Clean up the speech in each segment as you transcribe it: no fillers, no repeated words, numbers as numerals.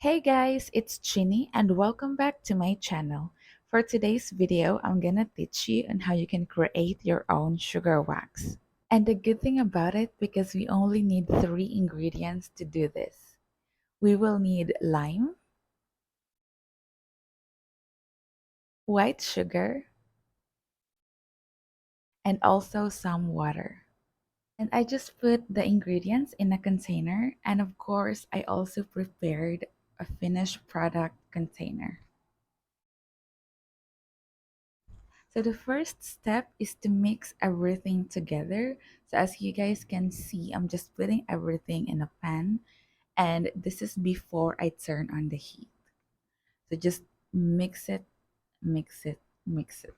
Hey guys, it's Chinny and welcome back to my channel. For today's video, I'm gonna teach you on how you can create your own sugar wax. And the good thing about it, because we only need three ingredients to do this. We will need lime, white sugar, and also some water. And I just put the ingredients in a container, and of course, I also prepared a finished product container. So the first step is to mix everything together. So as you guys can see, I'm just putting everything in a pan, and this is before I turn on the heat. So just mix it, mix it, mix it.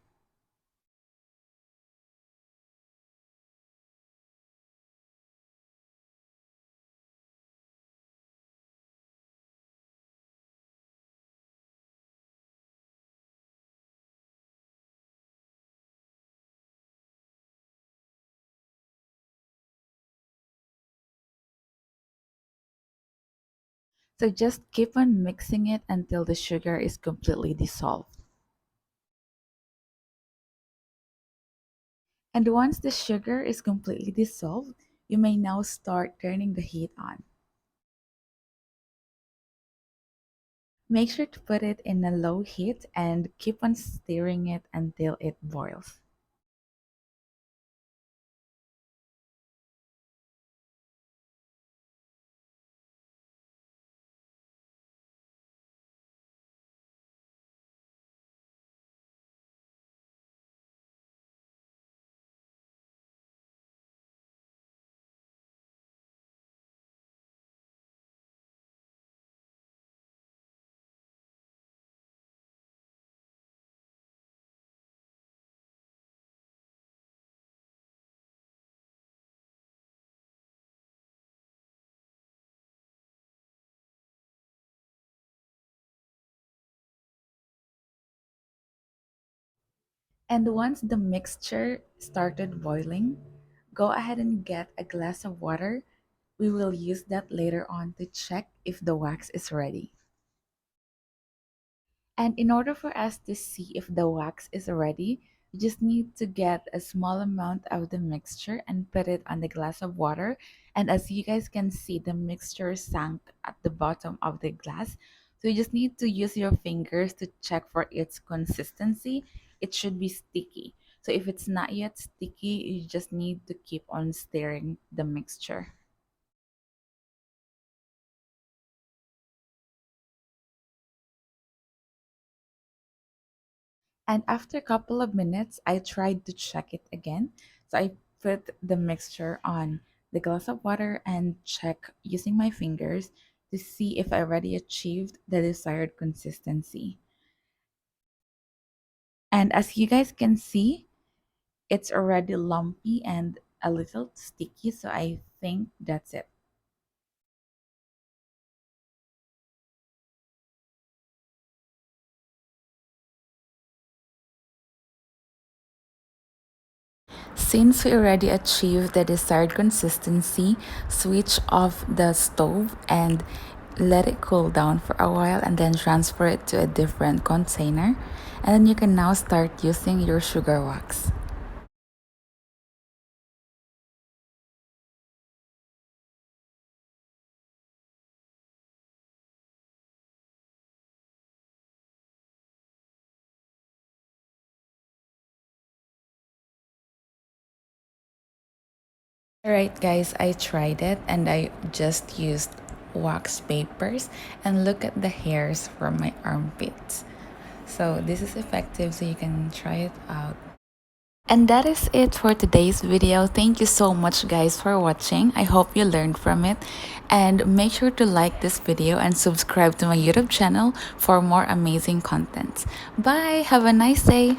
So just keep on mixing it until the sugar is completely dissolved. And once the sugar is completely dissolved, you may now start turning the heat on. Make sure to put it in a low heat and keep on stirring it until it boils. And once the mixture started boiling, go ahead and get a glass of water. We will use that later on to check if the wax is ready. And in order for us to see if the wax is ready, you just need to get a small amount of the mixture and put it on the glass of water. And as you guys can see, the mixture sank at the bottom of the glass. So you just need to use your fingers to check for its consistency. It should be sticky. So if it's not yet sticky, you just need to keep on stirring the mixture. And after a couple of minutes, I tried to check it again. So I put the mixture on the glass of water and check using my fingers to see if I already achieved the desired consistency. And as you guys can see, it's already lumpy and a little sticky. So I think that's it. Since we already achieved the desired consistency, switch off the stove and let it cool down for a while and then transfer it to a different container. And then you can now start using your sugar wax. Alright guys, I tried it and I just used wax papers and look at the hairs from my armpits. So this is effective, so you can try it out. And that is it for today's video. Thank you so much guys for watching. I hope you learned from it. And make sure to like this video and subscribe to my YouTube channel for more amazing content. Bye! Have a nice day!